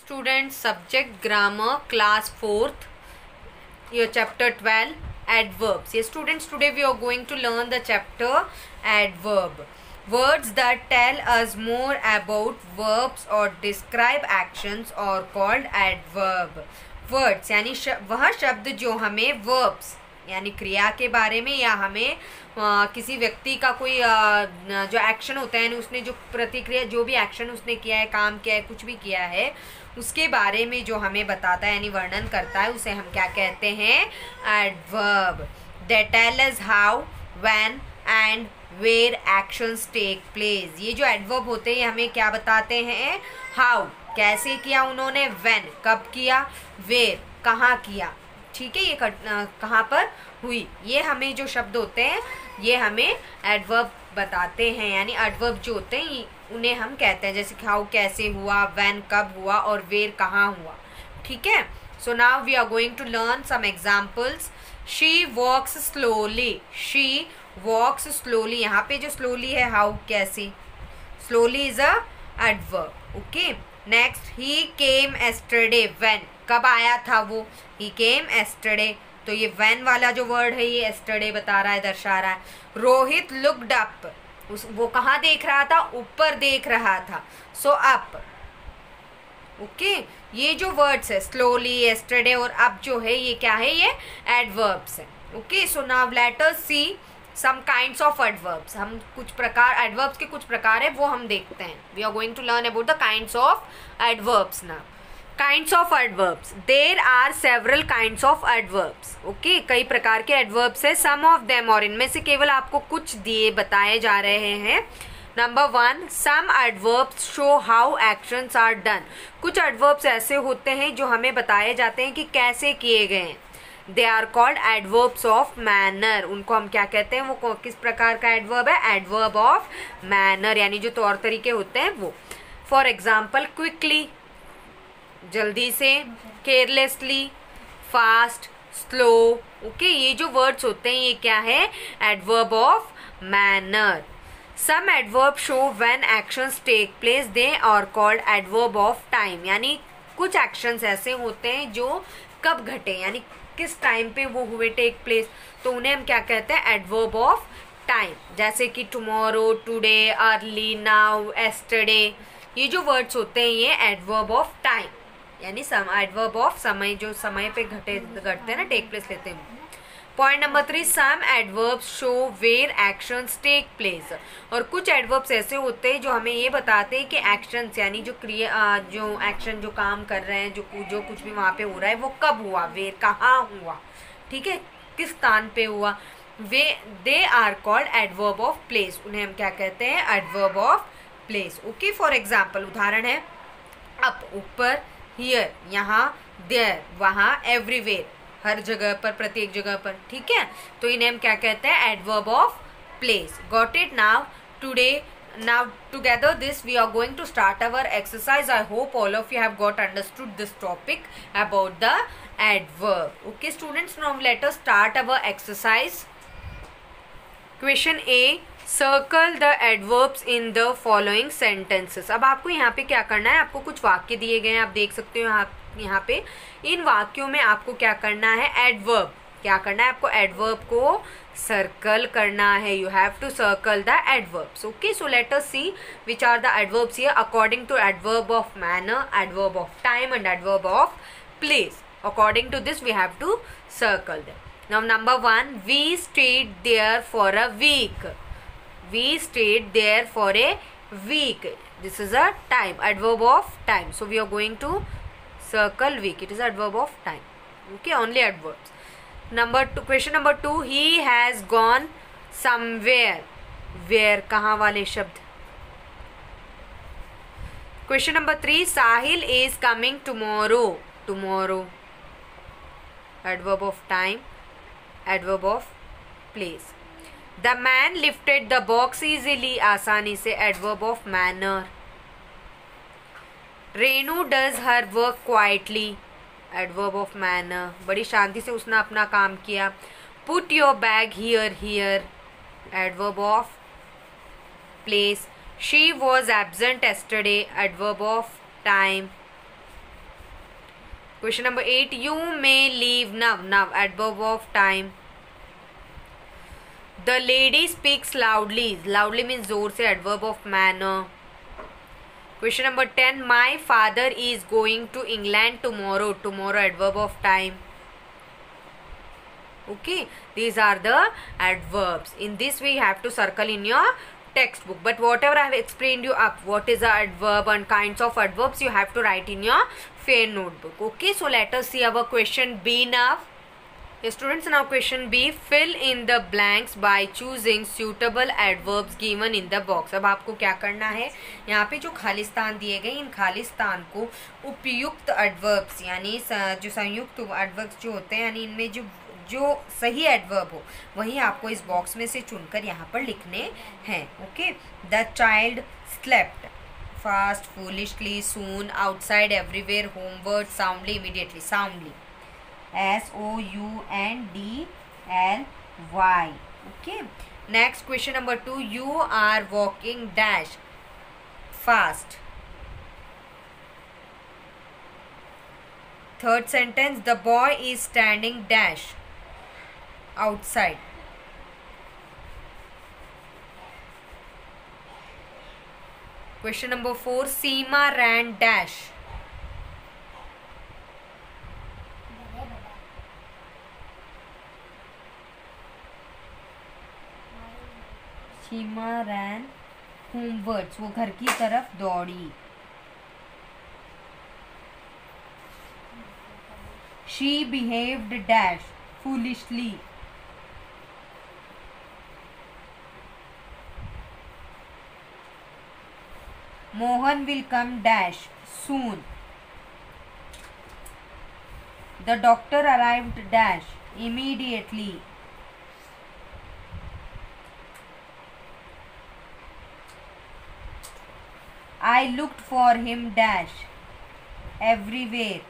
students, subject grammar, class 4th, your chapter 12, adverbs. Yes students, today we are going to learn the chapter adverb. Words that tell us more about verbs or describe actions are called adverb. Words यानी वह शब्द जो हमें verbs यानी क्रिया के बारे में या हमें किसी व्यक्ति का कोई जो एक्शन होता है यानी उसने जो प्रतिक्रिया जो भी एक्शन उसने किया है, काम किया है, कुछ भी किया है, उसके बारे में जो हमें बताता है यानी वर्णन करता है, उसे हम क्या कहते हैं? Adverb. They tell us how, when and where actions take place. ये जो एडवर्ब होते हैं ये हमें क्या बताते हैं? हाउ कैसे किया उन्होंने, व्हेन कब किया, वेयर कहाँ किया, ठीक है, ये कहाँ पर हुई. ये हमें जो शब्द होते हैं ये हमें एडवर्ब बताते हैं. यानी एडवर्ब जो होते हैं उन्हें हम कहते हैं, जैसे हाउ कैसे हुआ, व्हेन कब हुआ और वेयर कहाँ हुआ. ठीक है. So now we are going to learn some examples. She walks slowly. She walks slowly. यहाँ पे जो स्लोली है हाउ कैसे, slowly is a adverb. Okay. Next, he came yesterday. When कब आया था वो, ही केम एस्टरडे. तो ये व्हेन वाला जो वर्ड है ये एस्टरडे बता रहा है, दर्शा रहा है. Rohit looked up. वो कहाँ देख रहा था? ऊपर देख रहा था. So up. ओके. ये जो वर्ड्स है स्लोली, एस्टरडे और अप जो है ये क्या है? ये एडवर्ब्स है. Okay. So now let us see some kinds of adverbs. हम कुछ प्रकार एडवर्ब्स के कुछ प्रकार है वो हम देखते हैं. We are going to learn about the kinds of adverbs now. Kinds of adverbs. There are several kinds of adverbs. Okay. कई प्रकार के एडवर्ब्स है. सम ऑफ देम, और इनमें से केवल आपको कुछ दिए बताए जा रहे हैं. Number 1, some adverbs show how actions are done. कुछ एडवर्ब्स ऐसे होते हैं जो हमें बताए जाते हैं कि कैसे किए गए हैं. They are called adverbs of manner. उनको हम क्या कहते हैं? वो किस प्रकार का एडवर्ब है? एडवर्ब ऑफ मैनर, यानी जो तौर तरीके होते हैं वो. फॉर एग्जाम्पल, क्विकली जल्दी से, केयरलेसली, फास्ट, स्लो. ओके. ये जो वर्ड्स होते हैं ये क्या है? Adverb of manner. Some adverb show when actions take place. They are called adverb of time. यानी कुछ एक्शंस ऐसे होते हैं जो कब घटे यानी किस टाइम पे वो हुए, टेक प्लेस, तो उन्हें हम क्या कहते हैं? Adverb of time. जैसे कि tomorrow, today, early, now, yesterday. ये जो वर्ड्स होते हैं ये एडवर्ब ऑफ टाइम यानी एडवर्ब ऑफ समय, जो समय पे घटते हैं ना, टेक प्लेस लेते हैं. Point number 3, some adverbs show where actions take place. और कुछ एडवर्ब्स ऐसे होते हैं जो हमें ये बताते हैं कि एक्शंस यानी जो क्रिया, जो एक्शन, जो काम कर रहे हैं, जो कुछ भी वहाँ पे हो रहा है वो कब हुआ, वेयर कहाँ हुआ, ठीक है, किस स्थान पे हुआ. They are called adverb of place. उन्हें हम क्या कहते हैं? Adverb of place. Okay. For example, उदाहरण है अप ऊपर, हियर यहाँ, देयर वहाँ, एवरीवेयर हर जगह पर, प्रत्येक जगह पर. ठीक है. तो इन्हें हम क्या कहते हैं? Adverb of place. Got it? Now today, now together this we are going to start our exercise. I hope all of you have got understood this topic about the adverb. Okay students, now let us start our exercise. Question A, circle the adverbs in the following sentences. अब आपको यहाँ पे क्या करना है? आपको कुछ वाक्य दिए गए हैं, आप देख सकते हो यहाँ पे. इन वाक्यों में आपको क्या करना है? एडवर्ब. क्या करना है आपको? एडवर्ब को सर्कल करना है. You have to circle the adverbs. Okay. So let us see which are the adverbs here according to adverb of manner, adverb of time and adverb of place. According to this we have to circle them. Now number 1, we stayed there for a week. We stayed there for a week. This is a time, adverb of time. So we are going to circle week. It is adverb of time. Okay, only adverbs. Question number 2, he has gone somewhere. Where कहाँ वाले शब्द. Question number 3, Sahil is coming tomorrow. Tomorrow, adverb of time, adverb of place. The man lifted the box easily. आसानी से, adverb of manner. Renu does her work quietly. Adverb of manner. बड़ी शांति से उसने अपना काम किया. Put your bag here. Here adverb of place. She was absent yesterday. Adverb of time. Question number 8. You may leave now. Now, adverb of time. The lady speaks loudly. Loudly means जोर से. Adverb of manner. Question number 10. My father is going to England tomorrow. Tomorrow, adverb of time. Okay, these are the adverbs. In this way you have to circle in your textbook, but whatever I have explained you up, what is the adverb and kinds of adverbs, you have to write in your fair notebook. Okay, so let us see our question B now. Students, now question B. Fill in the blanks by choosing suitable adverbs given in the box. अब आपको क्या करना है, यहाँ पे जो खालिस्तान दिए गए, इन खालिस्तान को उपयुक्त adverbs यानी जो संयुक्त adverbs जो होते हैं, यानी इनमें जो सही एडवर्ब हो वही आपको इस बॉक्स में से चुनकर यहाँ पर लिखने हैं. Okay. The child slept fast, foolishly, soon, outside, everywhere, homeward, soundly, immediately. Soundly, SOUNDLY. Okay. Next question number 2. You are walking dash fast. Third sentence. The boy is standing dash outside. Question number 4. Seema ran dash. Seema ran homewards. वो घर की तरफ दौड़ी. She behaved dash foolishly. Mohan will come dash soon. The doctor arrived dash immediately. I looked for him dash everywhere.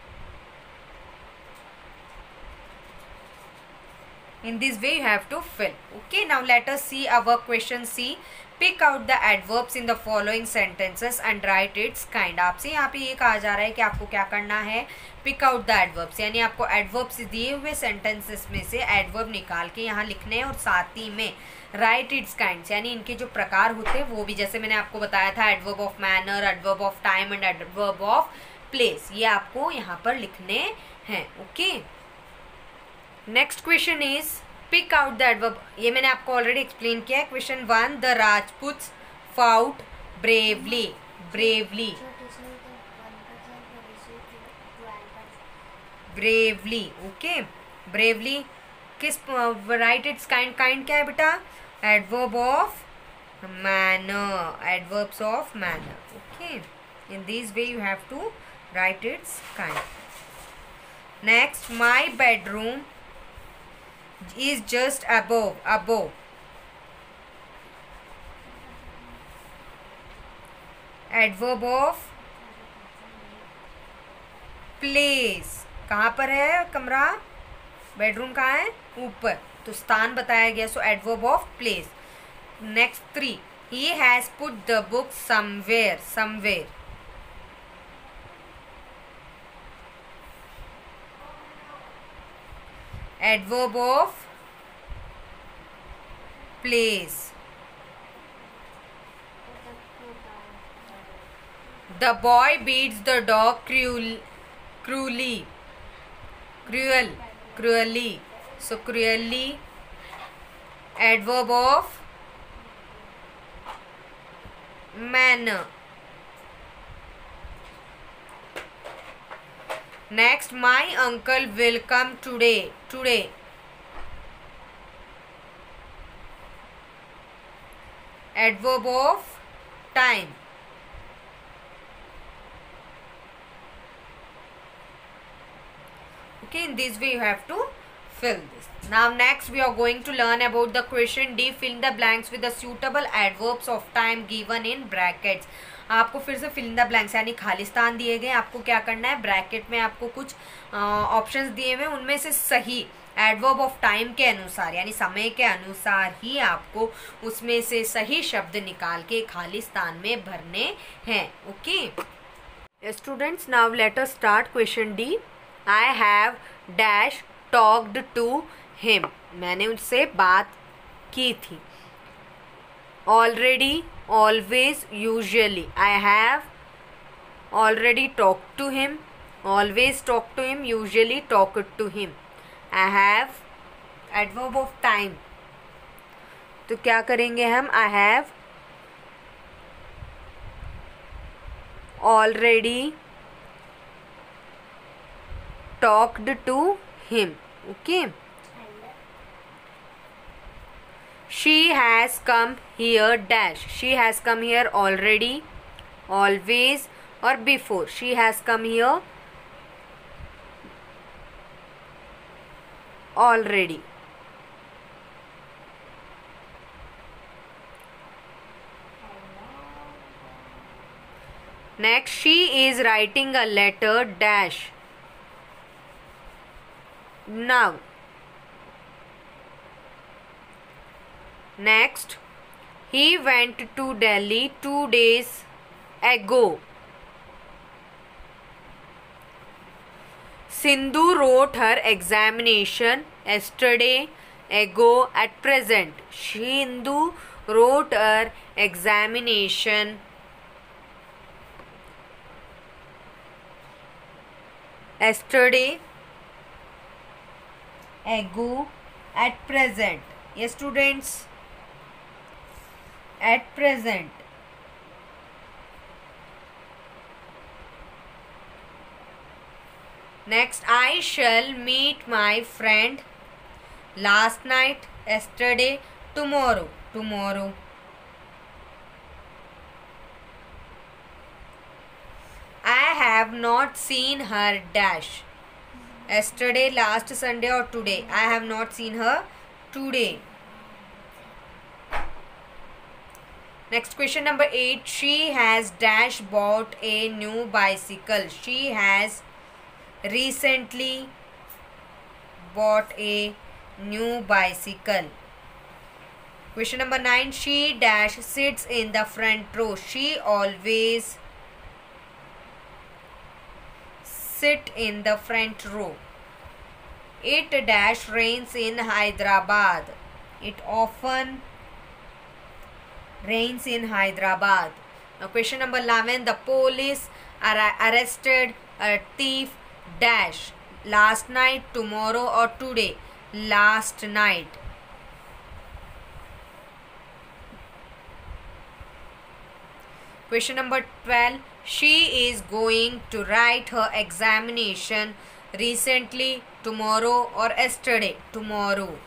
In this way you have to fill. Okay, now let us see our question C. Pick out the adverbs in the following sentences and write its kind. आपसे यहाँ पे ये कहा जा रहा है कि आपको क्या करना है, pick out the adverbs, यानी आपको adverbs दिए हुए sentences में से adverb निकाल के यहाँ लिखने हैं और साथ ही में write its kinds, यानी इनके जो प्रकार होते हैं वो भी, जैसे मैंने आपको बताया था adverb of manner, adverb of time and adverb of place, ये आपको यहाँ पर लिखने हैं. Okay. Next question is pick out the adverb. ये मैंने आपको ऑलरेडी एक्सप्लेन किया है. Question 1. The Rajputs fought bravely. Bravely, bravely. Okay. Bravely किस, राइट इट्स काइंड. काइंड क्या है बेटा? Adverb of manner. Adverbs of manner. Okay. In this way you have to write its kind. Next. My bedroom is just above. Adverb of place. कहाँ पर है कमरा? Bedroom कहाँ है? ऊपर. तो स्थान बताया गया, सो adverb of place. Next 3. He has put the book somewhere. Somewhere. Adverb of place. The boy beats the dog cruelly. So cruelly. Adverb of manner. Next. My uncle will come today. Adverb of time. Okay, in this way you have to fill this. Now next we are going to learn about the question D. Fill in the blanks with the suitable adverbs of time given in brackets. आपको फिर से fill in the blanks यानी खालिस्तान दिए गए, आपको क्या करना है, ब्रैकेट में आपको कुछ ऑप्शंस दिए हुए, उनमें से सही एडवर्ब ऑफ टाइम के अनुसार यानी समय के अनुसार ही आपको उसमें से सही शब्द निकाल के खालिस्तान में भरने हैं. Okay students, now let us start question D. I have dash talked to him. मैंने उससे बात की थी. Already, always, usually. I have already talked to him. Always talked to him. Usually talked to him. I have adverb of time. तो क्या करेंगे हम? I have already talked to him. Okay. She has come here dash. She has come here already, always, or before. She has come here already. Next, she is writing a letter dash now. Next, he went to Delhi 2 days ago. Sindhu wrote her examination yesterday ago at present. Sindhu wrote her examination yesterday ago at present. Yes, students. At present. Next, I shall meet my friend last night, yesterday, tomorrow. Tomorrow. I have not seen her dash. Yesterday, last Sunday, or today. I have not seen her today. Next, question number 8. She has dash bought a new bicycle. She has recently bought a new bicycle. Question number 9. She dash sits in the front row. She always sit in the front row. It dash rains in Hyderabad. It often rains in Hyderabad. Now question number 11. The police arrested a thief dash last night, tomorrow, or today. Last night. Question number 12. She is going to write her examination recently, tomorrow, or yesterday. Tomorrow.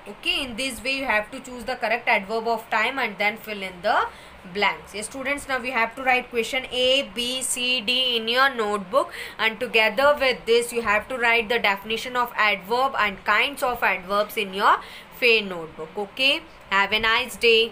Okay, in this way you have to choose the correct adverb of time and then fill in the blanks. Yes, students, now we have to write question A, B, C, D in your notebook, and together with this you have to write the definition of adverb and kinds of adverbs in your FAIR notebook. Okay, have a nice day.